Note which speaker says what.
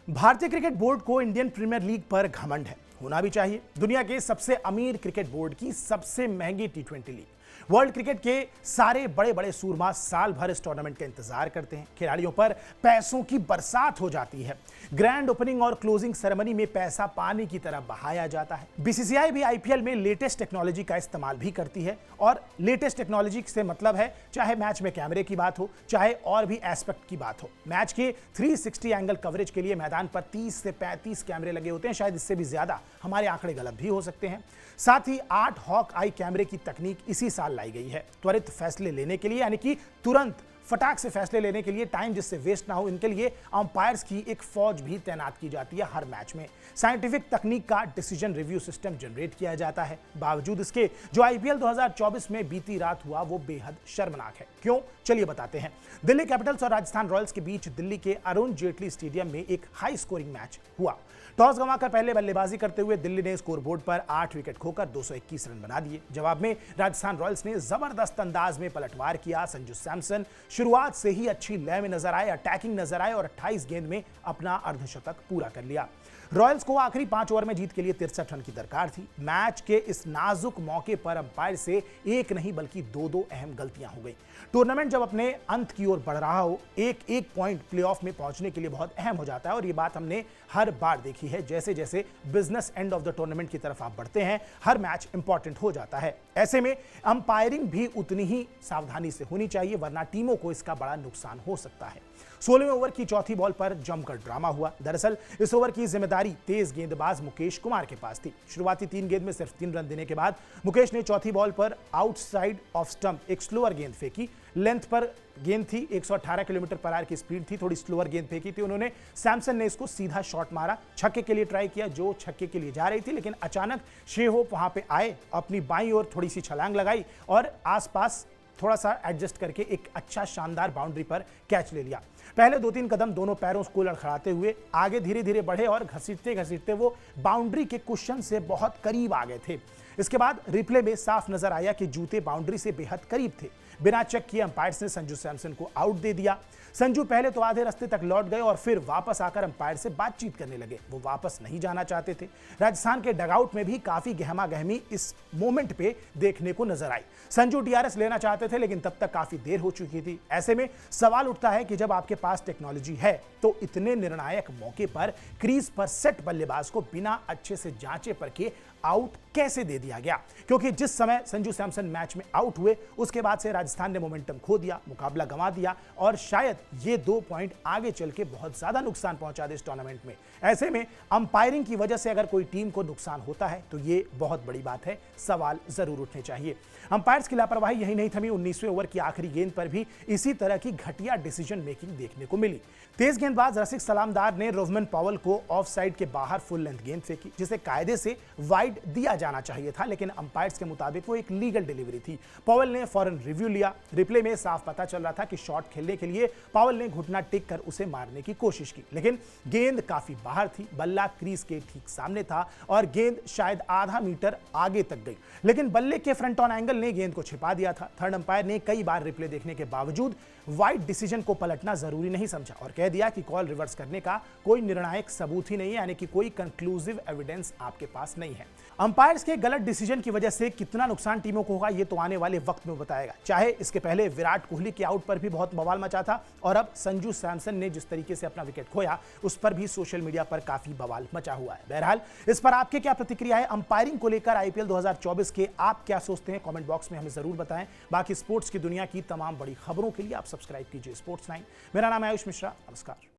Speaker 1: भारतीय cricket board को Indian premiere league पर घमंड है, होना भी चाहिए। दुनिया के सबसे अमीर क्रिकेट बोर्ड की सबसे महंगी टी20 लीग। वर्ल्ड क्रिकेट के सारे बड़े बड़े सूरमा साल भर इस टूर्नामेंट का इंतजार करते हैं। खिलाड़ियों पर पैसों की बरसात हो जाती है। ग्रैंड ओपनिंग और क्लोजिंग सेरेमनी में पैसा पानी की तरह बहाया जाता है। बीसीसीआई भी आईपीएल में लेटेस्ट टेक्नोलॉजी का इस्तेमाल भी करती है, और लेटेस्ट टेक्नोलॉजी से मतलब है चाहे मैच में कैमरे की बात हो, चाहे और भी एस्पेक्ट की बात हो। मैच के 360 एंगल कवरेज के लिए मैदान पर 30 से 35 कैमरे लगे होते हैं, शायद इससे भी ज्यादा, हमारे आंकड़े गलत भी हो सकते हैं। साथ ही 8 हॉक आई कैमरे की तकनीक इसी साल लाई गई है, त्वरित फैसले लेने के लिए, यानी कि तुरंत फटाक से फैसले लेने के लिए, टाइम जिससे वेस्ट ना हो, इनके लिए अंपायर्स की एक फौज भी तैनात की जाती है हर मैच में। साइंटिफिक तकनीक का डिसीजन रिव्यू सिस्टम जनरेट किया जाता है। बावजूद इसके जो आईपीएल 2024 में बीती रात हुआ वो बेहद शर्मनाक है। क्यों, चलिए बताते हैं। दिल्ली कैपिटल्स और राजस्थान रॉयल्स के बीच दिल्ली के अरुण जेटली स्टेडियम में एक हाई स्कोरिंग मैच हुआ। टॉस गंवाकर पहले बल्लेबाजी करते हुए दिल्ली ने स्कोरबोर्ड पर 8 विकेट खोकर 221 रन बना दिए। जवाब में राजस्थान रॉयल्स ने जबरदस्त अंदाज में पलटवार किया। संजू सैमसन शुरुआत से ही अच्छी लय में नजर आए, अटैकिंग नजर आए और 28 गेंद में अपना अर्धशतक पूरा कर लिया। रॉयल्स को आखिरी 5 ओवर में जीत के लिए 63 रन की दरकार थी। मैच के इस नाजुक मौके पर अंपायर से एक नहीं बल्कि दो अहम गलतियां हो गई। टूर्नामेंट जब अपने अंत की ओर बढ़ रहा हो, एक पॉइंट प्लेऑफ में पहुंचने के लिए बहुत अहम हो जाता है, और ये बात हमने हर बार देखी है। जैसे जैसे business end of the tournament की तरफ आप बढ़ते हैं, हर मैच इंपॉर्टेंट हो जाता है। ऐसे में अंपायरिंग भी उतनी ही सावधानी से होनी चाहिए, वरना टीमों को इसका बड़ा नुकसान हो सकता है। 16वें ओवर की चौथी बॉल पर जमकर ड्रामा हुआ। दरअसल इस ओवर की जिम्मेदारी तेज गेंदबाज मुकेश कुमार के पास थी। शुरुआती 3 गेंद में सिर्फ 3 रन देने के बाद मुकेश ने चौथी बॉल पर आउटसाइड ऑफ स्टंप एक स्लोअर गेंद फेंकी। लेंथ पर गेंद थी, 118 किलोमीटर पर आवर की स्पीड थी, थोड़ी स्लोअर गेंद फेंकी थी उन्होंने। सैमसन ने इसको सीधा शॉट मारा, छक्के के लिए ट्राई किया, जो छक्के के लिए जा रही थी, लेकिन अचानक शेहोप वहां पे आए, अपनी बाईं ओर थोड़ी सी छलांग लगाई और आसपास थोड़ा सा एडजस्ट करके एक अच्छा शानदार बाउंड्री पर कैच ले लिया। पहले 2-3 कदम दोनों पैरों को लड़खड़ाते हुए आगे धीरे धीरे बढ़े और घसीटते घसीटते वो बाउंड्री के कुशन से बहुत करीब आ गए थे। इसके बाद रिप्ले में साफ नजर आया कि जूते बाउंड्री से बेहद करीब थे। बिना चेक किए अंपायर्स ने संजू सैमसन को आउट दे दिया। संजू पहले तो आधे रास्ते तक लौट गए और फिर वापस आकर अंपायर से बातचीत करने लगे। वो वापस नहीं जाना चाहते थे। राजस्थान के डगआउट में भी काफी गहमा गहमी इस मोमेंट पे देखने को नजर आई। संजू टीआरएस लेना चाहते थे, लेकिन तब तक काफी देर हो चुकी थी। ऐसे में सवाल उठता है कि जब आपके पास टेक्नोलॉजी है तो इतने निर्णायक मौके पर क्रीज पर सेट बल्लेबाज को बिना अच्छे से जांचे परखे आउट कैसे दे दिया गया? क्योंकि जिस समय संजू सैमसन मैच में आउट हुए उसके बाद से राजस्थान ने मोमेंटम खो दिया, मुकाबला गंवा दिया और शायद ये 2 पॉइंट आगे चल के बहुत ज्यादा नुकसान पहुंचा दे इस टूर्नामेंट में। ऐसे में अंपायरिंग की वजह से अगर कोई टीम को नुकसान होता है तो ये बहुत बड़ी बात है, सवाल जरूर उठने चाहिए। अंपायर्स की लापरवाही यही नहीं थमी। 19वें ओवर की आखिरी गेंद पर भी इसी तरह की घटिया डिसीजन मेकिंग देखने को मिली। तेज गेंदबाज रसिक सलामदार ने रोवमन पॉवेल को ऑफ साइड के बाहर फुल लेंथ गेंद फेंकी, जिसे कायदे से वाइड दिया जाना चाहिए था, लेकिन अंपायर्स के मुताबिक वो एक लीगल डिलीवरी थी। पॉवेल ने फौरन रिव्यू लिया। रिप्ले में साफ पता चल रहा था कि शॉट खेलने के लिए पॉवेल ने घुटना टेक कर उसे मारने की कोशिश की, लेकिन गेंद काफी बाहर थी, बल्ला क्रीज के ठीक सामने था और गेंद शायद आधा मीटर आगे तक गई, लेकिन बल्ले के फ्रंट ऑन एंगल ने गेंद को छिपा दिया था। थर्ड अंपायर ने कई बार रिप्ले देखने के बावजूद वाइड डिसीजन को पलटना जरूरी नहीं समझा और कह दिया कि कॉल रिवर्स करने का कोई निर्णायक सबूत ही नहीं है, यानी कि कोई कंक्लूसिव एविडेंस आपके पास नहीं है। अंपायर्स के गलत डिसीजन की वजह से कितना नुकसान टीमों को होगा ये तो आने वाले वक्त में बताएगा। चाहे इसके पहले विराट कोहली के आउट पर भी बहुत बवाल मचा था, और अब संजू सैमसन ने जिस तरीके से अपना विकेट खोया उस पर भी सोशल मीडिया पर काफी बवाल मचा हुआ है। बहरहाल इस पर आपके क्या प्रतिक्रिया है? अंपायरिंग को लेकर आईपीएल 2024 के आप क्या सोचते हैं? कमेंट बॉक्स में हमें जरूर बताएं। बाकी स्पोर्ट्स की दुनिया की तमाम बड़ी खबरों के लिए आप सब्सक्राइब कीजिए स्पोर्ट्स 9। मेरा नाम है आयुष मिश्रा। नमस्कार।